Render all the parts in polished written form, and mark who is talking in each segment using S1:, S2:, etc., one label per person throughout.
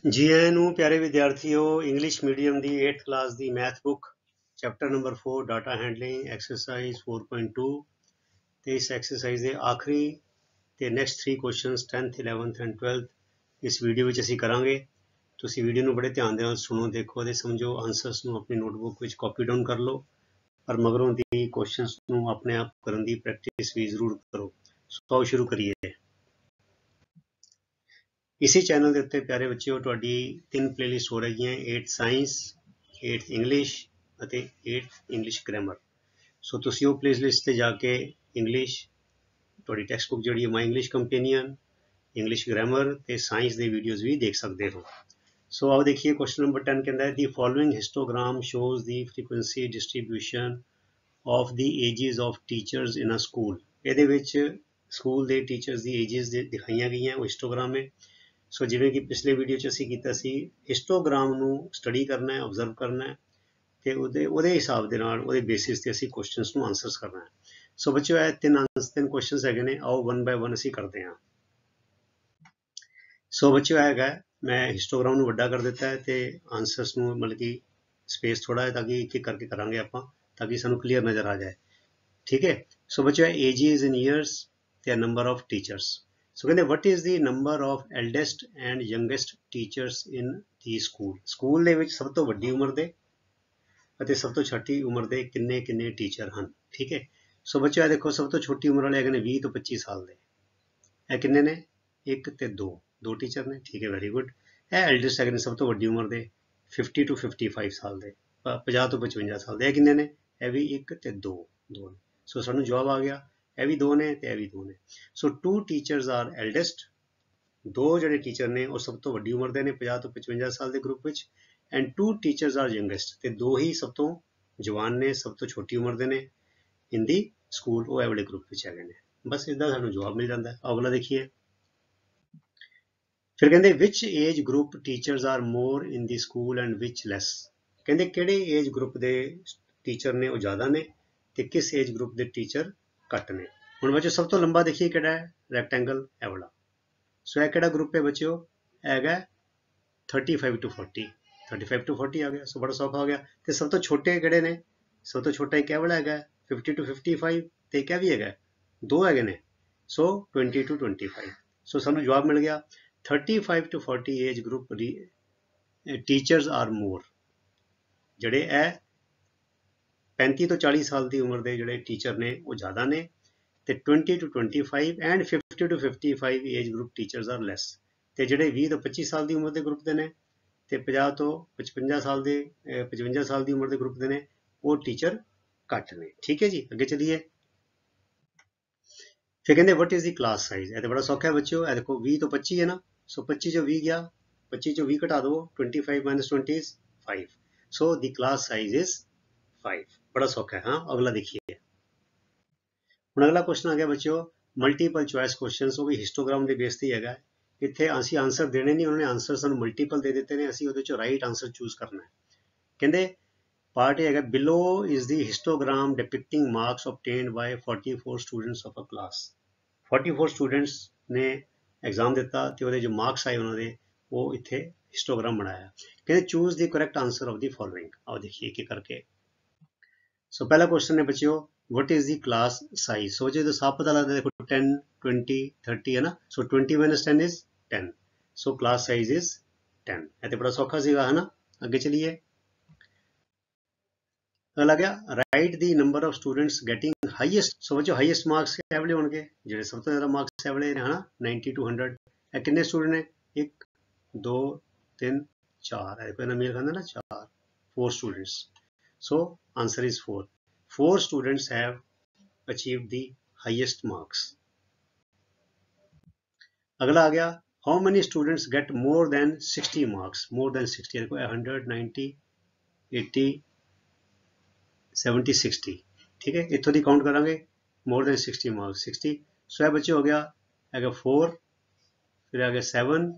S1: जी आए नूं प्यारे विद्यार्थियों, इंग्लिश मीडियम दी 8th क्लास दी math book chapter number 4 data handling exercise 4.2 ते इस एक्सरसाइज दे आखिरी ते next 3 questions 10th 11th and 12th इस वीडियो विच असीं करांगे। तुसीं वीडियो नूं बड़े ध्यान दे नाल सुणो, देखो ते समझो, आंसर्स नूं अपनी नोटबुक विच कॉपी डाउन कर लो पर मगरों दी क्वेश्चंस नूं अपने आप करन दी प्रैक्टिस भी जरूर करो। सो आओ शुरू करिए। इसी चैनल के उत्ते प्यारे बच्चों तुहाडी 3 प्लेलिस्ट हो रही हैं, 8th साइंस, 8th इंग्लिश ਅਤੇ 8th इंग्लिश ग्रामर। सो तुसी वो प्लेलिस्ट ते जाके इंग्लिश तुहाडी टैक्सट बुक जिहड़ी है my English companion, English grammar ते साइंस दे वीडियोज़ भी देख सकते हो। सो आओ देखिए क्वेश्चन नंबर 10 कहता है the following histogram shows the frequency distribution of the edges of teachers in a school. ਇਹਦੇ ਵਿੱਚ ਸਕੂਲ ਦੇ ਟੀਚਰਸ ਦੀ ਏਜਿਸ ਦਿਖਾਈਆਂ ਗਈਆਂ, ਉਹ ਹਿਸਟੋਗ੍ਰਾਮ ਹੈ। सो जिवें कि पिछले वीडियो च असीं कीता सी, हिस्टोग्राम नूं स्टडी करना है, ऑब्जर्व करना है ते ਉਹਦੇ ਹਿਸਾਬ ਦੇ ਨਾਲ ਉਹਦੇ बेसिस ਤੇ ਅਸੀਂ क्वेश्चंस ਨੂੰ आंसर्स करना है। सो बच्चों ਇਹ ਤਿੰਨ क्वेश्चंस ਹੈਗੇ ਨੇ, आओ वन बाय वन ਅਸੀਂ ਕਰਦੇ ਹਾਂ। सो बच्चों ਹੈਗਾ, मैं हिस्टोग्राम ਨੂੰ ਵੱਡਾ कर ਦਿੱਤਾ है ਤੇ आंसर्स ਨੂੰ मतलब कि स्पेस थोड़ा है ताकि एक एक करके करांगे ਆਪਾਂ, ताकि ਸਾਨੂੰ क्लियर नज़र आ जाए। ठीक है। सो बच्चों एजिज इन ईयर्स ते नंबर ऑफ टीचर्स। सो कहते what is the number of eldest and youngest teachers in the school. School दे विच सब तो वड्डी उम्र दे अते सब तो छोटी उम्र दे किन्ने किन्ने टीचर हैं। ठीक है। सो बच्चों ये देखो, सब तो छोटी उम्र वाले है 20 तो 25 साल दे, ਇਹ किन्ने ने, एक ते दो टीचर ने। ठीक है, वेरी गुड। ਇਹ एल्डेस्ट है सब तो वड्डी उम्र दे 50 to 55 साल दे, 50 तो 55 साल दे। ਇਹ किन्ने ने, ਇਹ भी एक ते दो ने। सो सानू जवाब आ गया, ਇਹ भी दो ने ते ਇਹ भी दो ने। सो 2 टीचर्स आर एल्डेस्ट, दो ਜਿਹੜੇ टीचर ने वो सब तो वड्डी उम्र ਦੇ ਨੇ 50 ਤੋਂ 55 ਸਾਲ ਦੇ ਗਰੁੱਪ ਵਿੱਚ, ਐਂਡ 2 टीचर्स आर यंगेस्ट ਤੇ ਦੋ ਹੀ ਸਭ ਤੋਂ ਜਵਾਨ ਨੇ, ਸਭ ਤੋਂ ਛੋਟੀ ਉਮਰ ਦੇ ਨੇ ਇਨ ਦੀ ਸਕੂਲ, ਉਹ ਇਹ ਵਾਲੇ ਗਰੁੱਪ ਵਿੱਚ ਹੈਗੇ ਨੇ। ਬਸ ਇਦਾਂ ਸਾਨੂੰ ਜਵਾਬ ਮਿਲ ਜਾਂਦਾ ਹੈ। ਅਗਲਾ ਦੇਖੀਏ, ਫਿਰ ਕਹਿੰਦੇ ਵਿਚ age group teachers are more in the school and ਵਿਚ ਲੈਸ। ਕਹਿੰਦੇ ਕਿਹੜੇ ਏਜ ਗਰੁੱਪ ਦੇ ਟੀਚਰ ਨੇ ਉਹ ਜ਼ਿਆਦਾ ਨੇ ਤੇ किस एज ग्रुप के टीचर घट ने। हुण बच्चों सब तो लंबा देखिए किहड़ा है, रैक्टेंगल है वाला। सो यह किहड़ा ग्रुप है बच्चों, हैगा 35 to 40, 35 to 40 आ गया। सो बड़ा सौखा हो गया। तो सब तो छोटे किहड़े ने, सब तो छोटा एक वाला है 50 to 55 ते एक भी है, दो है ने। सो 20 to 25। सो सानू जवाब मिल गया 35 to 40 age group teachers are more, जिहड़े 35 ਤੋਂ 40 ਸਾਲ ਦੀ ਉਮਰ ਦੇ ਜਿਹੜੇ ਟੀਚਰ ਨੇ ਉਹ ਜ਼ਿਆਦਾ ਨੇ ਤੇ 20 to 25 and 50 to 55 age group teachers are less. ਤੇ ਜਿਹੜੇ 20 ਤੋਂ 25 ਸਾਲ ਦੀ ਉਮਰ ਦੇ ਗਰੁੱਪ ਦੇ ਨੇ ਤੇ 50 ਤੋਂ 55 ਸਾਲ ਦੇ 55 ਸਾਲ ਦੀ ਉਮਰ ਦੇ ਗਰੁੱਪ ਦੇ ਨੇ ਉਹ ਟੀਚਰ ਘੱਟ ਨੇ। ਠੀਕ ਹੈ ਜੀ, ਅੱਗੇ ਚਲੀਏ। ਫਿਰ ਕਹਿੰਦੇ what is the class size. ਇਹ ਤਾਂ ਬੜਾ ਸੌਖਾ ਹੈ ਬੱਚਿਓ, ਇਹ ਦੇਖੋ 20 ਤੋਂ 25 ਹੈ ਨਾ। ਸੋ 25 ਚੋਂ 20 ਗਿਆ, 25 ਚੋਂ 20 ਘਟਾ ਦਿਓ, 25 minus 20 is 5। So the class size is 5। बड़ा सौखा है। हाँ, अगला देखिए। ਹੁਣ अगला क्वेश्चन आ गया बच्चों मल्टीपल चॉइस क्वेश्चन, वो भी हिस्टोग्राम के बेस ਤੇ ਹੈਗਾ। ਇੱਥੇ ਅਸੀਂ ਆਨਸਰ ਦੇਣੇ ਨਹੀਂ, ਉਹਨਾਂ ਨੇ ਆਨਸਰ ਸਾਨੂੰ ਮਲਟੀਪਲ ਦੇ ਦਿੱਤੇ ਨੇ, ਅਸੀਂ ਉਹਦੇ ਚੋਂ ਰਾਈਟ ਆਨਸਰ ਚੂਜ਼ ਕਰਨਾ ਹੈ। ਕਹਿੰਦੇ ਪਾਰਟ ਇਹ ਹੈਗਾ, below is the histogram depicting marks obtained by 44 students of a class. 44 students ਨੇ ਐਗਜ਼ਾਮ ਦਿੱਤਾ ਤੇ ਉਹਦੇ ਜੋ ਮਾਰਕਸ ਆਏ ਉਹਨਾਂ ਦੇ ਉਹ ਇੱਥੇ ਹਿਸਟੋਗ੍ਰਾਮ ਬਣਾਇਆ। ਕਹਿੰਦੇ choose the correct answer of ਦੀ ਫॉलोइंग। आओ देखिए एक एक करके। सो पहला क्वेश्चन है बच्चों what is the class size. So जो साफ पता लगता है, देखो 10 20 30 है ना। सो 20 minus 10 is 10। So class size is 10। ये तो बड़ा सौखा सीगा है ना। आगे चलिए, अगला गया right the number of students getting highest. So बच्चों हाईएस्ट मार्क्स है वाले होंगे जो सब तो ज़्यादा मार्क्स है वाले है ना, 90 to 100। ये कितने स्टूडेंट ने, 1 2 3 4, देखो मेल खाना ना 4, 4 students. So answer is 4. 4 students have achieved the highest marks. अगला आ गया how many students get more than 60 marks। more than 60 देखो 100 90 80 70 60। ठीक है, इतों दी काउंट करांगे, more than 60 marks 60। सो यह बच्चे हो गया 4, फिर आ गया 7,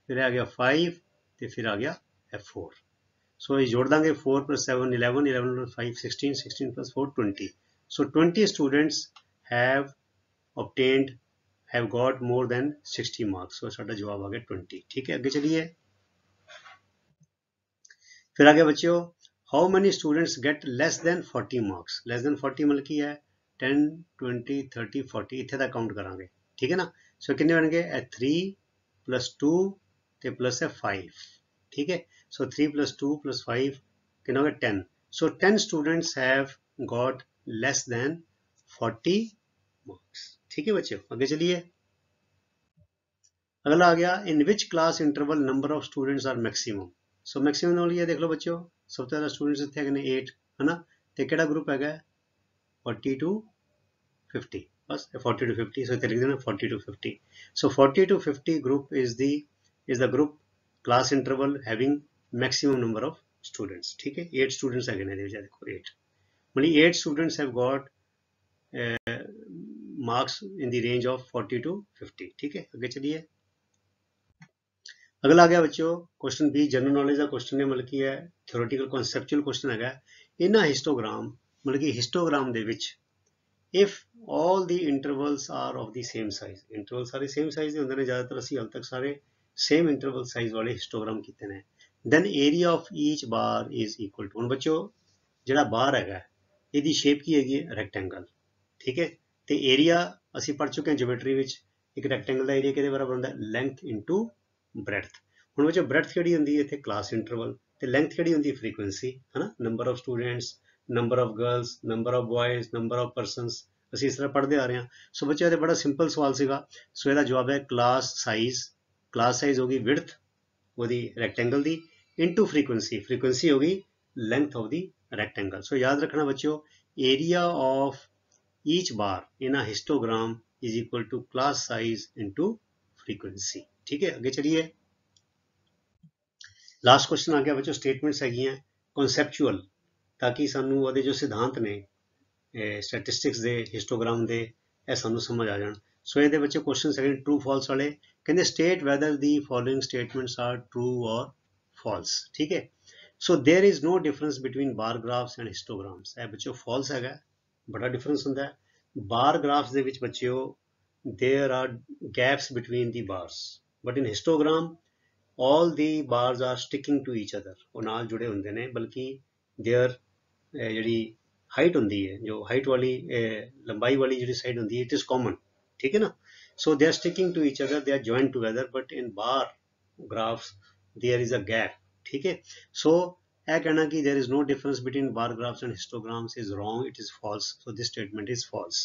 S1: फिर आ गया 5 तो फिर आ गया 4। सो ये जोड़ देंगे 4 + 7 11, 11 + 5 16, 16 + 4 20। सो 20 students have obtained have got more than 60 marks। सो साडा जवाब आ गया 20। ठीक है, अगे चलिए। फिर आगे बच्चों, how many students gate less than 40 marks. Less than 40 मतलब की है 10 20 30 40 इत्थे तक काउंट करांगे, ठीक है ना। सो कितने बन गए 3 + 2 ते प्लस है 5, ठीक है। सो 3 + 2 + 5 कितना हो गया 10। So 10 students have got less than 40 marks, ठीक है बच्चों। आगे चलिए, अगला आ गया, in which class interval number of students are maximum. So maximum number ये देख लो बच्चों, सब तो ज़्यादा स्टूडेंट्स इतने हैं 8 है ना, तो केड़ा ग्रुप है 40 to 50, बस 40 to 50, सो लिख देना 40 to 50। So 40 to 50 group is the group class interval having maximum number of students, ठीक है। 8 स्टूडेंट्स है देखो 8 मतलब 8 students have got marks in the range of 40 to 50, ठीक है। आगे चलिए, अगला आ गया बच्चों क्वेश्चन बी, जनरल नॉलेज का क्वेश्चन है, मतलब की है थ्योरेटिकल कॉन्सैप्चुअल क्वेश्चन है। इन अ हिस्टोग्राम, मतलब कि हिस्टोग्राम दे विच if all the intervals are of the same size, interval सारे सेम साइज ਦੇ ਹੁੰਦੇ ਨੇ, ਜ਼ਿਆਦਾਤਰ ਅਸੀਂ ਹਾਲ ਤੱਕ ਸਾਰੇ सेम इंटरवल साइज वाले हिस्टोग्राम ਕੀਤੇ ਨੇ। then area of each bar is equal to, ਹੁਣ ਬੱਚੋ ਜਿਹੜਾ ਬਾਰ ਹੈਗਾ ਇਹਦੀ ਸ਼ੇਪ ਕੀ ਹੈਗੀ ਹੈ ਰੈਕਟੈਂਗਲ, ਠੀਕ ਹੈ। ਤੇ ਏਰੀਆ ਅਸੀਂ ਪੜ ਚੁੱਕੇ ਹਾਂ ਜਿਓਮੈਟਰੀ ਵਿੱਚ, ਇੱਕ ਰੈਕਟੈਂਗਲ ਦਾ ਏਰੀਆ ਕਿਹਦੇ ਬਰਾਬਰ ਹੁੰਦਾ ਲੈਂਥ ਇਨਟੂ ਬ੍ਰੈਡਥ। ਹੁਣ ਬੱਚੋ ਬ੍ਰੈਡਥ ਕਿਹੜੀ ਹੁੰਦੀ ਹੈ ਇੱਥੇ ਕਲਾਸ ਇੰਟਰਵਲ, ਤੇ ਲੈਂਥ ਕਿਹੜੀ ਹੁੰਦੀ ਹੈ ਫ੍ਰੀਕੁਐਂਸੀ, ਹੈ ਨਾ। Number of students, number of girls, number of ਬॉयਜ਼, number of persons, ਅਸੀਂ ਇਸ ਤਰ੍ਹਾਂ ਪੜ੍ਹਦੇ ਆ ਰਹੇ ਹਾਂ। ਸੋ ਬੱਚਿਓ ਇਹ ਬੜਾ ਸਿੰਪਲ ਸਵਾਲ ਸੀਗਾ। ਸੋ ਇਹਦਾ ਜਵਾਬ ਹੈ ਕਲਾਸ ਸਾਈਜ਼ ਹੋ ਗਈ ਵਿਡਥ ਉਹਦੀ ਰੈਕਟੈਂਗਲ ਦੀ ਇਨਟੂ ਫ੍ਰੀਕੁਐਂਸੀ ਹੋ ਗਈ ਲੈਂਥ ਆਫ ਦੀ ਰੈਕਟੈਂਗਲ। ਸੋ ਯਾਦ ਰੱਖਣਾ ਬੱਚਿਓ, area of each bar in a histogram is equal to class size into frequency, ठीक है। आगे चलिए, लास्ट क्वेश्चन आ गया बच्चों, स्टेटमेंट्स है कॉन्सैप्चुअल, ताकि सानू ਉਹਦੇ जो सिद्धांत ने स्टैटिस्टिक्स दे हिस्टोग्राम दे ਇਹ ਸਾਨੂੰ समझ आ जान। सो ਇਹਦੇ ਬੱਚੇ क्वेश्चन है ट्रू फॉल्स वाले, कहते state whether the following statements are true or false, ठीक है। So there is no difference between bar graphs and histograms, ਇਹ ਬੱਚੋ फॉल्स है, बड़ा डिफरेंस ਹੁੰਦਾ है। बार ग्राफ्स ਦੇ ਵਿੱਚ ਬੱਚਿਓ there are gaps between the bars, but in histogram all the bars are sticking to each other, ਉਹ ਨਾਲ ਜੁੜੇ ਹੁੰਦੇ ਨੇ, ਬਲਕਿ their ਜਿਹੜੀ ਹਾਈਟ ਹੁੰਦੀ ਹੈ, ਜੋ ਹਾਈਟ ਵਾਲੀ ਲੰਬਾਈ ਵਾਲੀ ਜਿਹੜੀ ਸਾਈਡ ਹੁੰਦੀ ਹੈ, it is common, ठीक है ना। so they are sticking to each other, they are joined together, but in bar graphs there is a gap, ठीक है। so ਇਹ ਕਹਿਣਾ कि there is no difference between bar graphs and histograms is wrong, it is false, so this statement is false।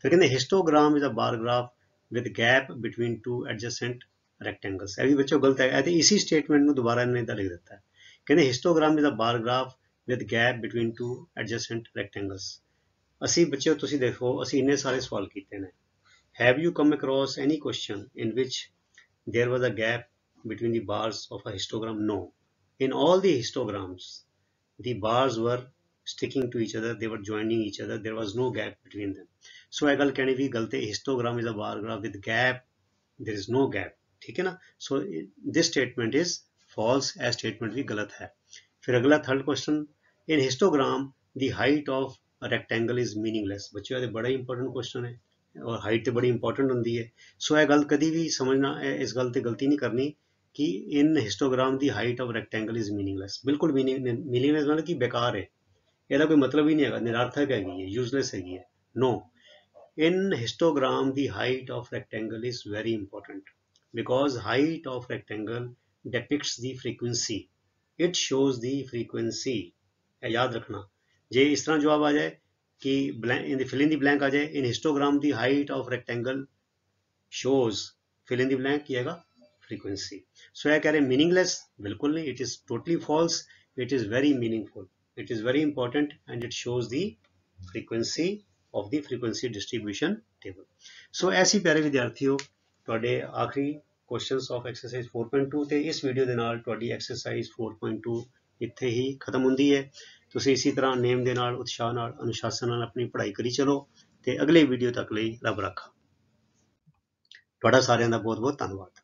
S1: फिर कहते histogram is a bar graph with gap between two adjacent rectangles, ये भी बच्चों गलत है, तो इसी स्टेटमेंट में दोबारा इन्हें इधर लिख देता है। कहते histogram is a bar graph with gap between two adjacent rectangles. असी बच्चों तुसी देखो असी इन्ने सारे सवाल कीते ने, have you come across any question in which there was a gap between the bars of a histogram? No, in all the histograms the bars were sticking to each other, they were joining each other, there was no gap between them। so ਇਹ ਗੱਲ ਕਹਿਣੀ ਵੀ ਗਲਤ ਹੈ, histogram is a bar graph with gap, there is no gap, ठीक है ना। so this statement is false, ਇਹ statement भी गलत है। फिर अगला third question, in histogram the height of a rectangle is meaningless, बच्चों ये बड़ा इंपॉर्टेंट क्वेश्चन है और हाइट तो बड़ी इंपॉर्टेंट होंगी है। सो यह गल कभी भी समझना, इस गल से गलती नहीं करनी कि इन हिस्टोग्राम की हाइट ऑफ रैक्टेंगल इज मीनिंगलैस, बिल्कुल मीनिंगलैस मतलब कि बेकार है, ਇਹਦਾ कोई मतलब ही नहीं है, निरार्थक है, यूजलेस है। No, in histogram the height of rectangle is very important because height of rectangle depicts the frequency, it shows the frequency। याद रखना, जे इस तरह जवाब आ जाए कि fill in the blank आ जाए, in histogram the height of rectangle shows fill in the blank की आएगा frequency। so यह कह रहे meaningless, बिल्कुल नहीं, it is totally false, it is very meaningful, it is very important and it shows the frequency of the frequency distribution table। so ऐसी प्यारे विद्यार्थियों ਤੁਹਾਡੇ ਆਖਰੀ क्वेश्चंस ऑफ एक्सरसाइज 4.2 ਤੇ ਇਸ ਵੀਡੀਓ ਦੇ ਨਾਲ ਤੁਹਾਡੀ ਐਕਸਰਸਾਈਜ਼ 4.2 ਇੱਥੇ ਹੀ ਖਤਮ ਹੁੰਦੀ ਹੈ। ਤੁਸੀਂ ਇਸੇ ਤਰ੍ਹਾਂ ਨੇਮ ਦੇ ਨਾਲ, ਉਤਸ਼ਾਹ ਨਾਲ, ਅਨੁਸ਼ਾਸਨ ਨਾਲ ਆਪਣੀ ਪੜ੍ਹਾਈ ਕਰੀ ਚਲੋ ਤੇ ਅਗਲੇ ਵੀਡੀਓ ਤੱਕ ਲਈ ਰੱਬ ਰਾਖਾ। ਤੁਹਾਡਾ ਸਾਰਿਆਂ ਦਾ ਬਹੁਤ ਬਹੁਤ ਧੰਨਵਾਦ।